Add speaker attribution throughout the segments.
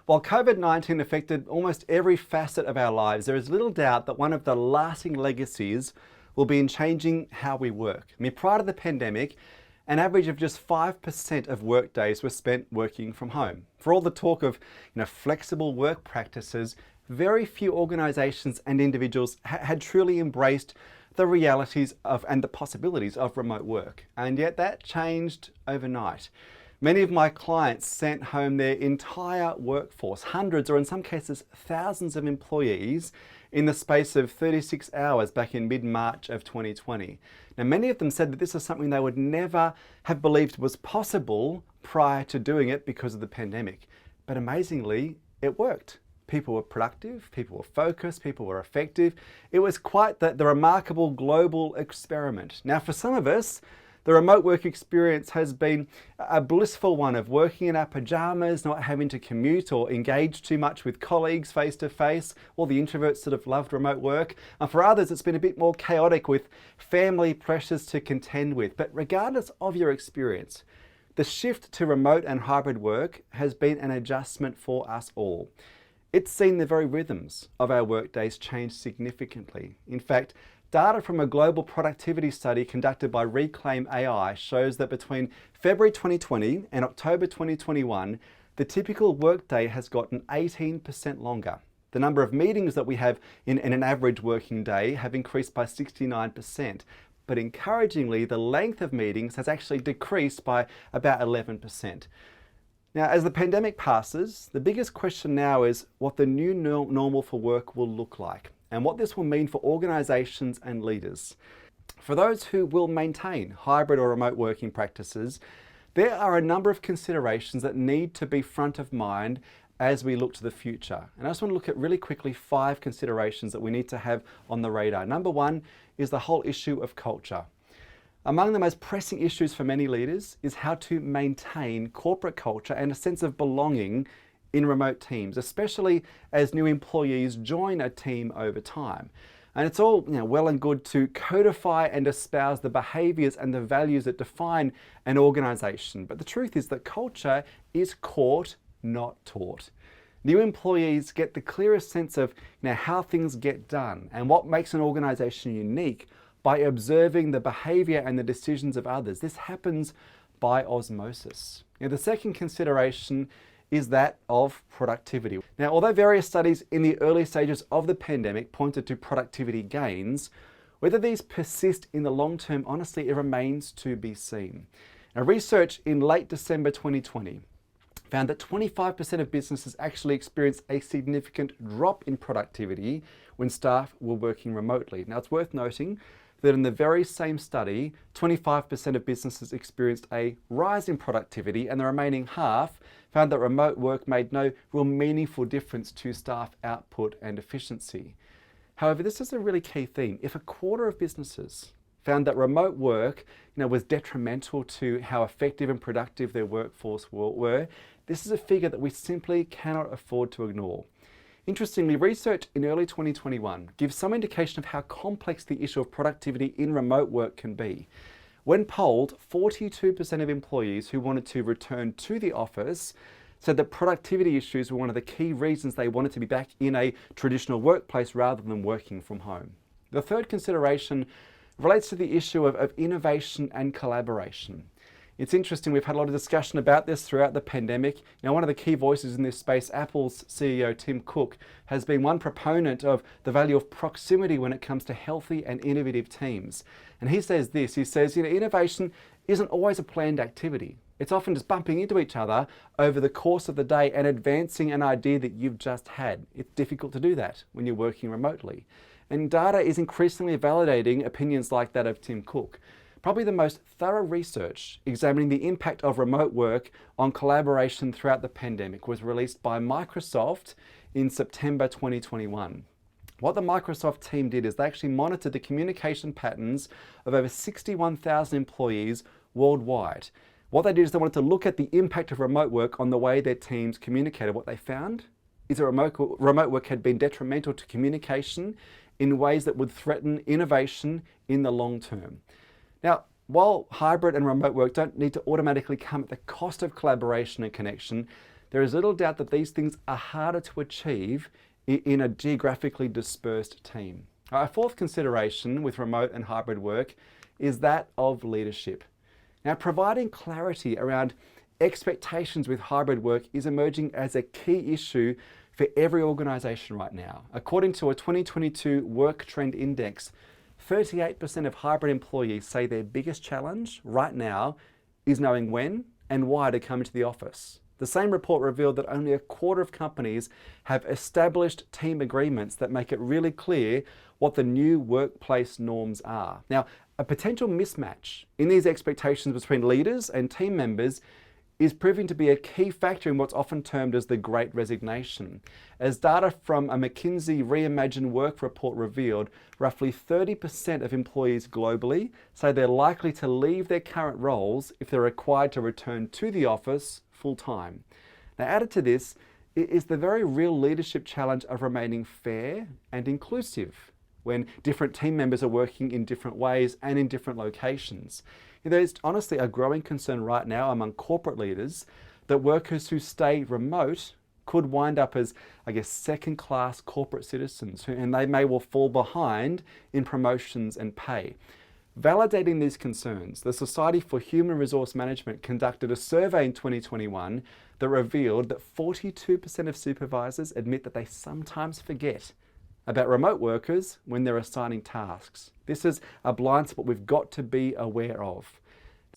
Speaker 1: While COVID-19 affected almost every facet of our lives, there is little doubt that one of the lasting legacies will be in changing how we work. I mean, prior to the pandemic, an average of just 5% of work days were spent working from home. For all the talk of flexible work practices, very few organisations and individuals had truly embraced the realities of and the possibilities of remote work. And yet that changed overnight. Many of my clients sent home their entire workforce, hundreds or in some cases thousands of employees in the space of 36 hours back in mid-March of 2020. Now, many of them said that this is something they would never have believed was possible prior to doing it because of the pandemic. But amazingly, it worked. People were productive, people were focused, people were effective. It was quite the remarkable global experiment. Now, for some of us, the remote work experience has been a blissful one of working in our pajamas, not having to commute or engage too much with colleagues face to face, all the introverts that have loved remote work. And for others, it's been a bit more chaotic with family pressures to contend with. But regardless of your experience, the shift to remote and hybrid work has been an adjustment for us all. It's seen the very rhythms of our workdays change significantly. In fact, data from a global productivity study conducted by Reclaim AI shows that between February 2020 and October 2021, the typical workday has gotten 18% longer. The number of meetings that we have in an average working day have increased by 69%. But encouragingly, the length of meetings has actually decreased by about 11%. Now, as the pandemic passes, the biggest question now is what the new normal for work will look like and what this will mean for organisations and leaders. For those who will maintain hybrid or remote working practices, there are a number of considerations that need to be front of mind as we look to the future. And I just want to look at really quickly 5 considerations that we need to have on the radar. Number 1 is the whole issue of culture. Among the most pressing issues for many leaders is how to maintain corporate culture and a sense of belonging in remote teams, especially as new employees join a team over time. And it's all well and good to codify and espouse the behaviours and the values that define an organisation. But the truth is that culture is caught, not taught. New employees get the clearest sense of how things get done and what makes an organisation unique by observing the behaviour and the decisions of others. This happens by osmosis. The second consideration is that of productivity. Now, although various studies in the early stages of the pandemic pointed to productivity gains, whether these persist in the long term, honestly, it remains to be seen. Now, research in late December 2020 found that 25% of businesses actually experienced a significant drop in productivity when staff were working remotely. Now, it's worth noting that in the very same study, 25% of businesses experienced a rise in productivity, and the remaining half found that remote work made no real meaningful difference to staff output and efficiency. However, this is a really key theme. If a quarter of businesses found that remote work was detrimental to how effective and productive their workforce were, this is a figure that we simply cannot afford to ignore. Interestingly, research in early 2021 gives some indication of how complex the issue of productivity in remote work can be. When polled, 42% of employees who wanted to return to the office said that productivity issues were one of the key reasons they wanted to be back in a traditional workplace rather than working from home. The third consideration relates to the issue of innovation and collaboration. It's interesting, we've had a lot of discussion about this throughout the pandemic. Now, one of the key voices in this space, Apple's CEO Tim Cook, has been one proponent of the value of proximity when it comes to healthy and innovative teams. And he says this, he says, innovation isn't always a planned activity. It's often just bumping into each other over the course of the day and advancing an idea that you've just had. It's difficult to do that when you're working remotely. And data is increasingly validating opinions like that of Tim Cook. Probably the most thorough research examining the impact of remote work on collaboration throughout the pandemic was released by Microsoft in September 2021. What the Microsoft team did is they actually monitored the communication patterns of over 61,000 employees worldwide. What they did is they wanted to look at the impact of remote work on the way their teams communicated. What they found is that remote work had been detrimental to communication in ways that would threaten innovation in the long term. Now, while hybrid and remote work don't need to automatically come at the cost of collaboration and connection, there is little doubt that these things are harder to achieve in a geographically dispersed team. Our fourth consideration with remote and hybrid work is that of leadership. Now, providing clarity around expectations with hybrid work is emerging as a key issue for every organisation right now. According to a 2022 Work Trend Index, 38% of hybrid employees say their biggest challenge right now is knowing when and why to come into the office. The same report revealed that only a quarter of companies have established team agreements that make it really clear what the new workplace norms are. Now, a potential mismatch in these expectations between leaders and team members is proving to be a key factor in what's often termed as the Great Resignation. As data from a McKinsey Reimagine Work report revealed, roughly 30% of employees globally say they're likely to leave their current roles if they're required to return to the office full-time. Now, added to this is the very real leadership challenge of remaining fair and inclusive when different team members are working in different ways and in different locations. There's honestly a growing concern right now among corporate leaders that workers who stay remote could wind up as, second-class corporate citizens, and they may well fall behind in promotions and pay. Validating these concerns, the Society for Human Resource Management conducted a survey in 2021 that revealed that 42% of supervisors admit that they sometimes forget about remote workers when they're assigning tasks. This is a blind spot we've got to be aware of.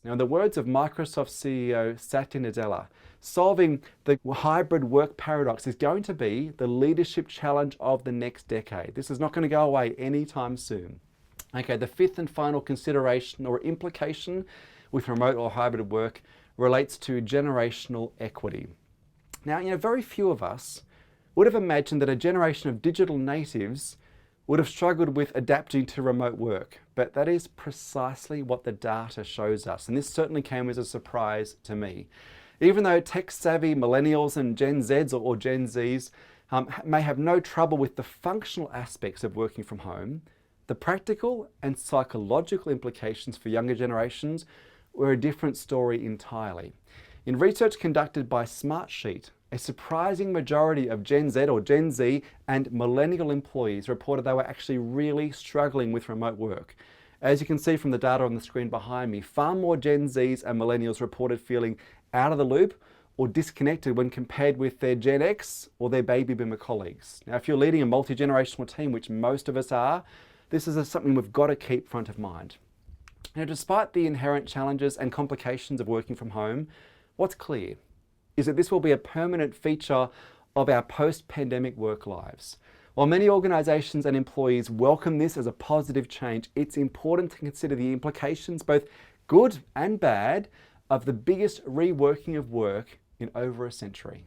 Speaker 1: Now, in the words of Microsoft CEO Satya Nadella, solving the hybrid work paradox is going to be the leadership challenge of the next decade. This is not going to go away anytime soon. Okay, the fifth and final consideration or implication with remote or hybrid work relates to generational equity. Now, very few of us would have imagined that a generation of digital natives would have struggled with adapting to remote work, but that is precisely what the data shows us, and this certainly came as a surprise to me. Even though tech-savvy millennials and Gen Zs or Gen Zs may have no trouble with the functional aspects of working from home, the practical and psychological implications for younger generations were a different story entirely. In research conducted by Smartsheet, a surprising majority of Gen Z or Gen Z and millennial employees reported they were actually really struggling with remote work. As you can see from the data on the screen behind me, far more Gen Zs and millennials reported feeling out of the loop or disconnected when compared with their Gen X or their baby boomer colleagues. Now, if you're leading a multi-generational team, which most of us are, this is something we've got to keep front of mind. Now, despite the inherent challenges and complications of working from home, what's clear is that this will be a permanent feature of our post-pandemic work lives. While many organisations and employees welcome this as a positive change, it's important to consider the implications, both good and bad, of the biggest reworking of work in over a century.